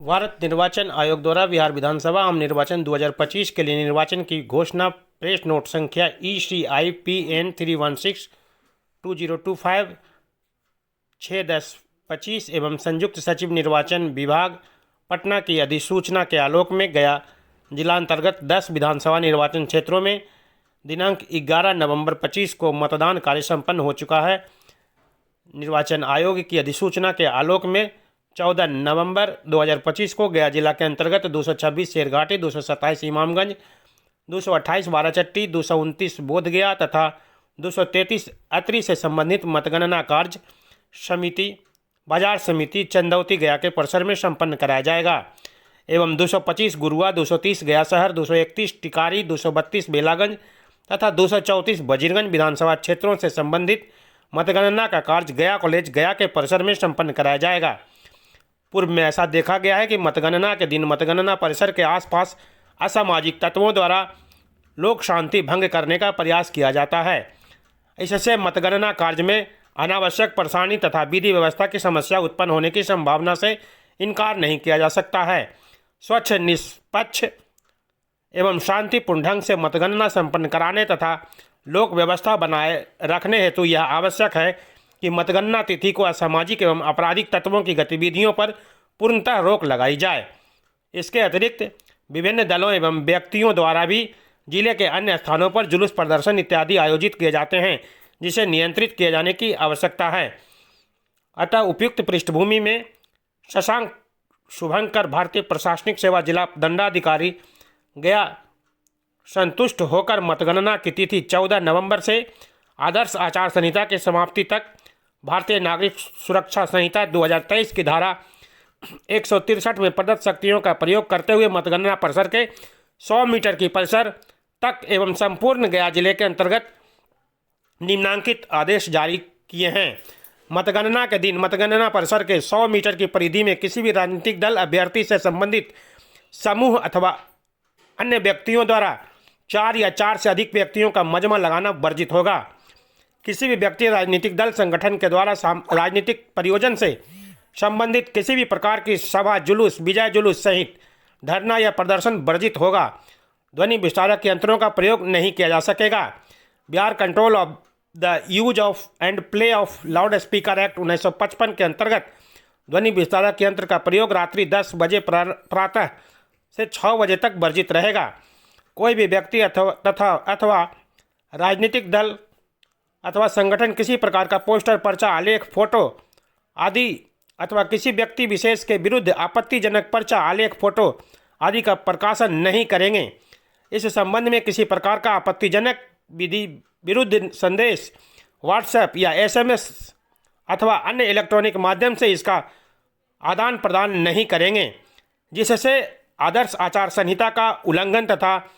भारत निर्वाचन आयोग द्वारा बिहार विधानसभा आम निर्वाचन 2025 के लिए निर्वाचन की घोषणा प्रेस नोट संख्या ECIPN 316-2025 6/10/25 एवं संयुक्त सचिव निर्वाचन विभाग पटना की अधिसूचना के आलोक में गया जिलांतर्गत 10 विधानसभा निर्वाचन क्षेत्रों में दिनांक 11 नवंबर 25 को मतदान कार्य संपन्न हो चुका है। निर्वाचन आयोग की अधिसूचना के आलोक में 14 नवंबर 2025 को गया जिला के अंतर्गत 226 शेरघाटी, 227 इमामगंज, 228 बाराचट्टी, 229 बोधगया तथा 233 अतरी से संबंधित मतगणना कार्य समिति बाजार समिति चंदौती गया के परिसर में संपन्न कराया जाएगा एवं 225 गुरुआ, 230 गया शहर, 231 टिकारी, 232 बेलागंज तथा 234 वजीरगंज विधानसभा क्षेत्रों से संबंधित मतगणना का कार्य गया कॉलेज गया के परिसर में संपन्न कराया जाएगा। पूर्व में ऐसा देखा गया है कि मतगणना के दिन मतगणना परिसर के आसपास असामाजिक तत्वों द्वारा लोक शांति भंग करने का प्रयास किया जाता है। इससे मतगणना कार्य में अनावश्यक परेशानी तथा विधि व्यवस्था की समस्या उत्पन्न होने की संभावना से इनकार नहीं किया जा सकता है। स्वच्छ, निष्पक्ष एवं शांतिपूर्ण ढंग से मतगणना संपन्न कराने तथा लोक व्यवस्था बनाए रखने हेतु यह आवश्यक है कि मतगणना तिथि को असामाजिक एवं आपराधिक तत्वों की गतिविधियों पर पूर्णतः रोक लगाई जाए। इसके अतिरिक्त विभिन्न दलों एवं व्यक्तियों द्वारा भी जिले के अन्य स्थानों पर जुलूस प्रदर्शन इत्यादि आयोजित किए जाते हैं, जिसे नियंत्रित किए जाने की आवश्यकता है। अतः उपयुक्त पृष्ठभूमि में शशांक शुभंकर भारतीय प्रशासनिक सेवा जिला दंडाधिकारी गया संतुष्ट होकर मतगणना की तिथि 14 नवंबर से आदर्श आचार संहिता की समाप्ति तक भारतीय नागरिक सुरक्षा संहिता 2023 की धारा 163 में प्रदत्त शक्तियों का प्रयोग करते हुए मतगणना परिसर के 100 मीटर की परिसर तक एवं संपूर्ण गया जिले के अंतर्गत निम्नांकित आदेश जारी किए हैं। मतगणना के दिन मतगणना परिसर के 100 मीटर की परिधि में किसी भी राजनीतिक दल अभ्यर्थी से संबंधित समूह अथवा अन्य व्यक्तियों द्वारा 4 या 4 से अधिक व्यक्तियों का मजमा लगाना वर्जित होगा। किसी भी व्यक्ति, राजनीतिक दल, संगठन के द्वारा राजनीतिक प्रयोजन से संबंधित किसी भी प्रकार की सभा, जुलूस, विजय जुलूस सहित धरना या प्रदर्शन वर्जित होगा। ध्वनि विस्तारक यंत्रों का प्रयोग नहीं किया जा सकेगा। Bihar control of the use of and play of loud speaker act 1955 के अंतर्गत ध्वनि विस्तारक यंत्र का प्रयोग रात्रि 10 बजे प्रातः से 6 बजे तक वर्जित रहेगा। कोई भी व्यक्ति अथवा राजनीतिक दल अथवा संगठन किसी प्रकार का पोस्टर, पर्चा, आलेख, फोटो आदि अथवा किसी व्यक्ति विशेष के विरुद्ध आपत्तिजनक पर्चा, आलेख, फोटो आदि का प्रकाशन नहीं करेंगे। इस संबंध में किसी प्रकार का आपत्तिजनक विरुद्ध संदेश व्हाट्सएप या SMS अथवा अन्य इलेक्ट्रॉनिक माध्यम से इसका आदान प्रदान नहीं करेंगे, जिससे आदर्श आचार संहिता का उल्लंघन तथा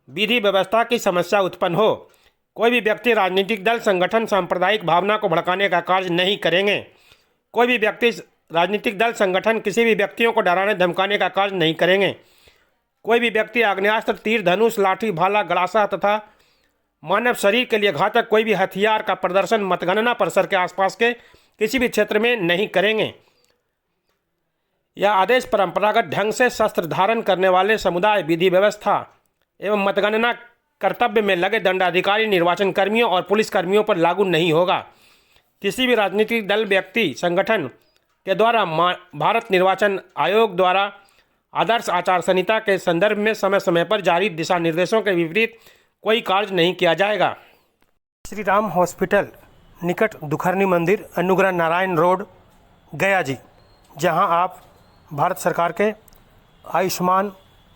विधि व्यवस्था की समस्या उत्पन्न हो। कोई भी व्यक्ति, राजनीतिक दल, संगठन सांप्रदायिक भावना को भड़काने का कार्य नहीं करेंगे। कोई भी व्यक्ति, राजनीतिक दल, संगठन किसी भी व्यक्तियों को डराने धमकाने का कार्य नहीं करेंगे। कोई भी व्यक्ति आग्नेयास्त्र, तीर, धनुष, लाठी, भाला, गड़ासा तथा मानव शरीर के लिए घातक कोई भी हथियार का प्रदर्शन मतगणना परिसर के आसपास के किसी भी क्षेत्र में नहीं करेंगे। यह आदेश परंपरागत ढंग से शस्त्र धारण करने वाले समुदाय, विधि व्यवस्था एवं मतगणना कर्तव्य में लगे दंडाधिकारी, निर्वाचन कर्मियों और पुलिस कर्मियों पर लागू नहीं होगा। किसी भी राजनीतिक दल, व्यक्ति, संगठन के द्वारा भारत निर्वाचन आयोग द्वारा आदर्श आचार संहिता के संदर्भ में समय समय पर जारी दिशा निर्देशों के विपरीत कोई कार्य नहीं किया जाएगा। श्री राम हॉस्पिटल निकट दुखरनी मंदिर, अनुग्रह नारायण रोड, गया जी, जहां आप भारत सरकार के आयुष्मान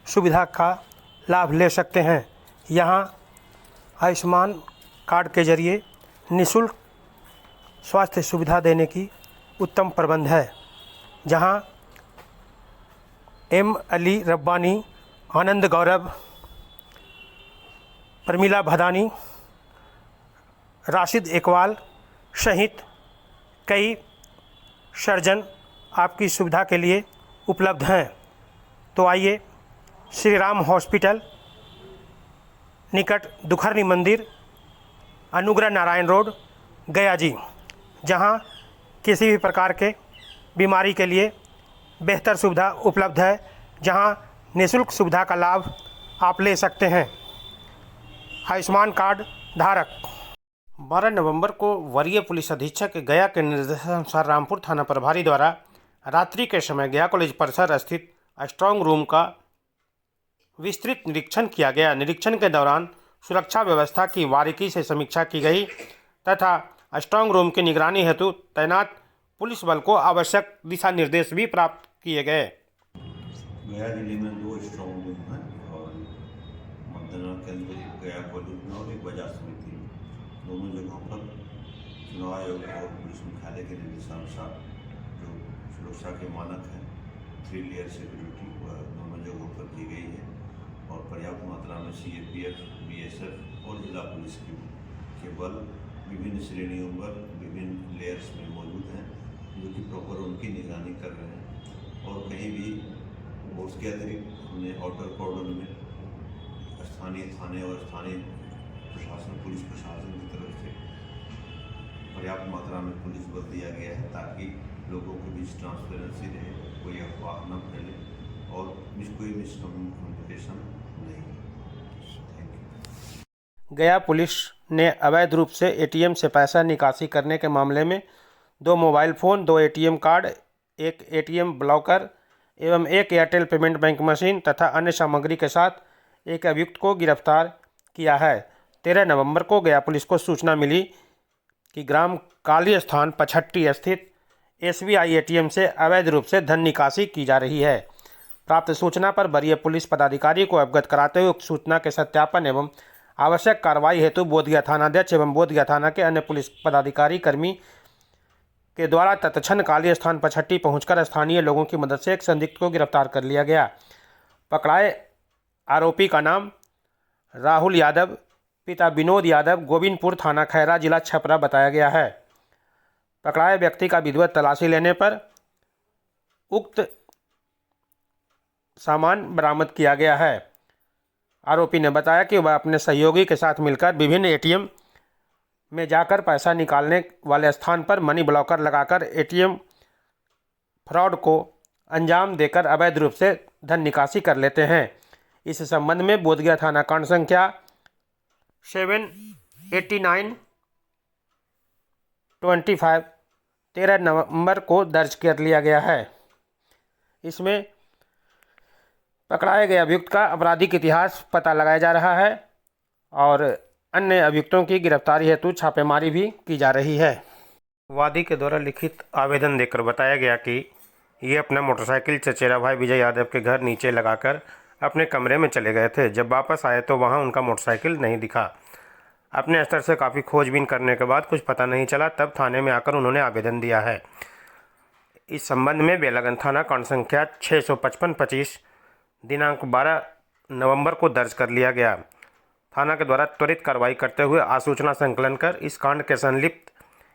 सुविधा का लाभ ले सकते हैं। यहाँ आयुष्मान कार्ड के जरिए निःशुल्क स्वास्थ्य सुविधा देने की उत्तम प्रबंध है, जहाँ M. अली रब्बानी, आनंद गौरव, प्रमिला भदानी, राशिद इकबाल सहित कई सर्जन आपकी सुविधा के लिए उपलब्ध हैं। तो आइए, श्री राम हॉस्पिटल निकट दुखरनी मंदिर, अनुग्रह नारायण रोड, गया जी, जहां किसी भी प्रकार के बीमारी के लिए बेहतर सुविधा उपलब्ध है, जहां निःशुल्क सुविधा का लाभ आप ले सकते हैं। आयुष्मान कार्ड धारक। 12 नवंबर को वरीय पुलिस अधीक्षक गया के निर्देशानुसार रामपुर थाना प्रभारी द्वारा रात्रि के समय गया कॉलेज परिसर स्थित स्ट्रांग रूम का विस्तृत निरीक्षण किया गया। निरीक्षण के दौरान सुरक्षा व्यवस्था की बारीकी से समीक्षा की गई तथा स्ट्रांग रूम की निगरानी हेतु तैनात पुलिस बल को आवश्यक दिशा निर्देश भी प्राप्त किए गए। गया जिले में 2 स्ट्रांग रूम हैं और मतगणना केंद्र गया कॉलेज में और एक बाजार समिति में, दोनों जगहों पर चुनाव आयोग और पुलिस मुख्यालय के निर्देशानुसार जो सुरक्षा के मानक हैं 3 लेयर सिक्योरिटी वह दोनों जगहों पर की गई है और पर्याप्त मात्रा में CAPF, BSF और जिला पुलिस के बल विभिन्न श्रेणियों पर विभिन्न लेयर्स में मौजूद हैं, जो कि प्रॉपर उनकी निगरानी कर रहे हैं। और कहीं भी उसके अतिरिक्त हमने आउटर कॉर्डन में स्थानीय थाने और स्थानीय प्रशासन, पुलिस प्रशासन की तरफ से पर्याप्त मात्रा में पुलिस बल दिया गया है ताकि लोगों के बीच ट्रांसपेरेंसी रहे, कोई अफवाह न फैले और कोई मिसकम्युनिकेशन नहीं। Thank you. गया पुलिस ने अवैध रूप से ATM से पैसा निकासी करने के मामले में 2 mobile phone, 2 ATM card, 1 ATM blocker एवं 1 एयरटेल पेमेंट बैंक मशीन तथा अन्य सामग्री के साथ एक अभियुक्त को गिरफ्तार किया है। 13 नवंबर को गया पुलिस को सूचना मिली कि ग्राम काली स्थान पछट्टी स्थित SBI ATM से अवैध रूप से धन निकासी की जा रही है। प्राप्त सूचना पर वरीय पुलिस पदाधिकारी को अवगत कराते हुए उक्त सूचना के सत्यापन एवं आवश्यक कार्रवाई हेतु बोधगया थानाध्यक्ष एवं बोधगया थाना के अन्य पुलिस पदाधिकारी कर्मी के द्वारा तत्क्षण काली स्थान पछट्टी पहुंचकर स्थानीय लोगों की मदद से एक संदिग्ध को गिरफ्तार कर लिया गया। पकड़ाए आरोपी का नाम राहुल यादव, पिता विनोद यादव, गोविंदपुर थाना खैरा, जिला छपरा बताया गया है। पकड़ाए व्यक्ति का विधिवत तलाशी लेने पर उक्त सामान बरामद किया गया है। आरोपी ने बताया कि वह अपने सहयोगी के साथ मिलकर विभिन्न ATM में जाकर पैसा निकालने वाले स्थान पर मनी ब्लॉकर लगाकर ATM फ्रॉड को अंजाम देकर अवैध रूप से धन निकासी कर लेते हैं। इस संबंध में बोधगया थाना कांड संख्या 789/25 13 नवंबर को दर्ज कर लिया गया है। इसमें पकड़ाए गए अभियुक्त का आपराधिक इतिहास पता लगाया जा रहा है और अन्य अभियुक्तों की गिरफ्तारी हेतु छापेमारी भी की जा रही है। वादी के द्वारा लिखित आवेदन देकर बताया गया कि ये अपना मोटरसाइकिल चचेरा भाई विजय यादव के घर नीचे लगाकर अपने कमरे में चले गए थे। जब वापस आए तो वहां उनका मोटरसाइकिल नहीं दिखा। अपने स्तर से काफ़ी खोजबीन करने के बाद कुछ पता नहीं चला, तब थाने में आकर उन्होंने आवेदन दिया है। इस संबंध में बेलागंज थाना कांड संख्या 655/25 दिनांक 12 नवंबर को दर्ज कर लिया गया। थाना के द्वारा त्वरित कार्रवाई करते हुए आसूचना संकलन कर इस कांड के संलिप्त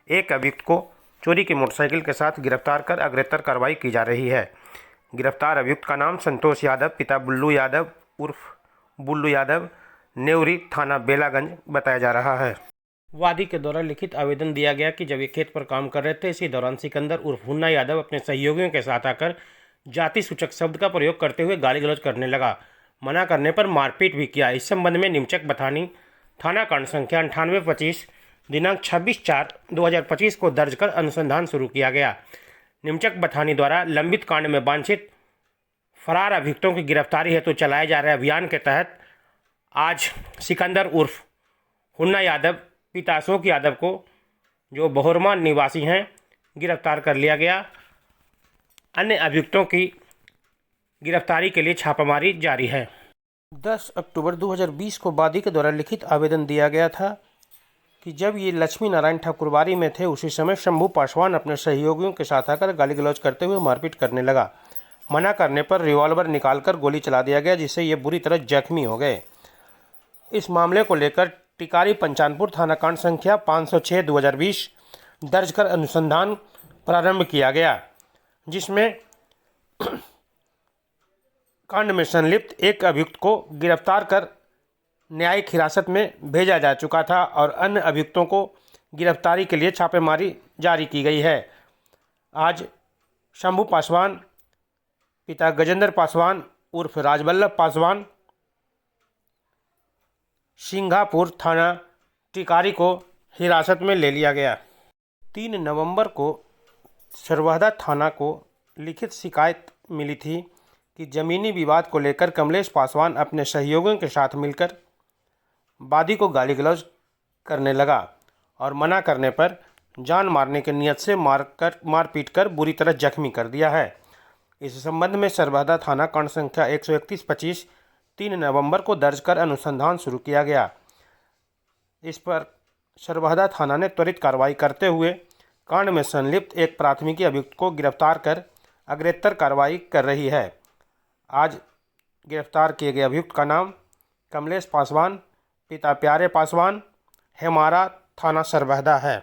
एक अभियुक्त को चोरी की मोटरसाइकिल के साथ गिरफ्तार कर अग्रेतर कार्रवाई की जा रही है। गिरफ्तार अभियुक्त का नाम संतोष यादव, पिता बुल्लू यादव उर्फ बुल्लू यादव, नेवरी, थाना बेलागंज बताया जा रहा है। वादी के द्वारा लिखित आवेदन दिया गया कि जब ये खेत पर काम कर रहे थे, इसी दौरान सिकंदर उर्फ हुन्ना यादव अपने सहयोगियों के साथ आकर जाति सूचक शब्द का प्रयोग करते हुए गाली गलौज करने लगा। मना करने पर मारपीट भी किया। इस संबंध में निमचक बथानी थाना कांड संख्या 98/25 दिनांक 26/4/2025 को दर्ज कर अनुसंधान शुरू किया गया। निमचक बथानी द्वारा लंबित कांड में वांछित फरार अभियुक्तों की गिरफ्तारी हेतु चलाए जा रहे अभियान के तहत आज सिकंदर उर्फ हुन्ना यादव, पिता अशोक यादव को, जो बहोरमा निवासी हैं, गिरफ्तार कर लिया गया। अन्य अभियुक्तों की गिरफ्तारी के लिए छापामारी जारी है। 10 अक्टूबर 2020 को वादी के द्वारा लिखित आवेदन दिया गया था कि जब ये लक्ष्मी नारायण ठाकुरबाड़ी में थे, उसी समय शंभू पासवान अपने सहयोगियों के साथ आकर गाली गलौज करते हुए मारपीट करने लगा। मना करने पर रिवॉल्वर निकालकर गोली चला दिया गया, जिससे ये बुरी तरह जख्मी हो गए। इस मामले को लेकर टिकारी पंचानपुर थाना कांड संख्या 506/2020 दर्ज कर अनुसंधान प्रारंभ किया गया, जिसमें कांड में संलिप्त एक अभियुक्त को गिरफ्तार कर न्यायिक हिरासत में भेजा जा चुका था और अन्य अभियुक्तों को गिरफ्तारी के लिए छापेमारी जारी की गई है। आज शंभू पासवान पिता गजेंद्र पासवान उर्फ राजवल्लभ पासवान सिंघापुर थाना टिकारी को हिरासत में ले लिया गया। 3 नवंबर को सरवहदा थाना को लिखित शिकायत मिली थी कि जमीनी विवाद को लेकर कमलेश पासवान अपने सहयोगियों के साथ मिलकर वादी को गाली गलौज करने लगा और मना करने पर जान मारने की नियत से मारपीट कर बुरी तरह जख्मी कर दिया है। इस संबंध में सरवहदा थाना कांड संख्या 131-25 3 नवंबर को दर्ज कर अनुसंधान शुरू किया गया। इस पर सरवहदा थाना ने त्वरित कार्रवाई करते हुए कांड में संलिप्त एक प्राथमिकी अभियुक्त को गिरफ्तार कर अग्रेतर कार्रवाई कर रही है। आज गिरफ्तार किए गए अभियुक्त का नाम कमलेश पासवान, पिता प्यारे पासवान, हेमारा, थाना सरवहदा है।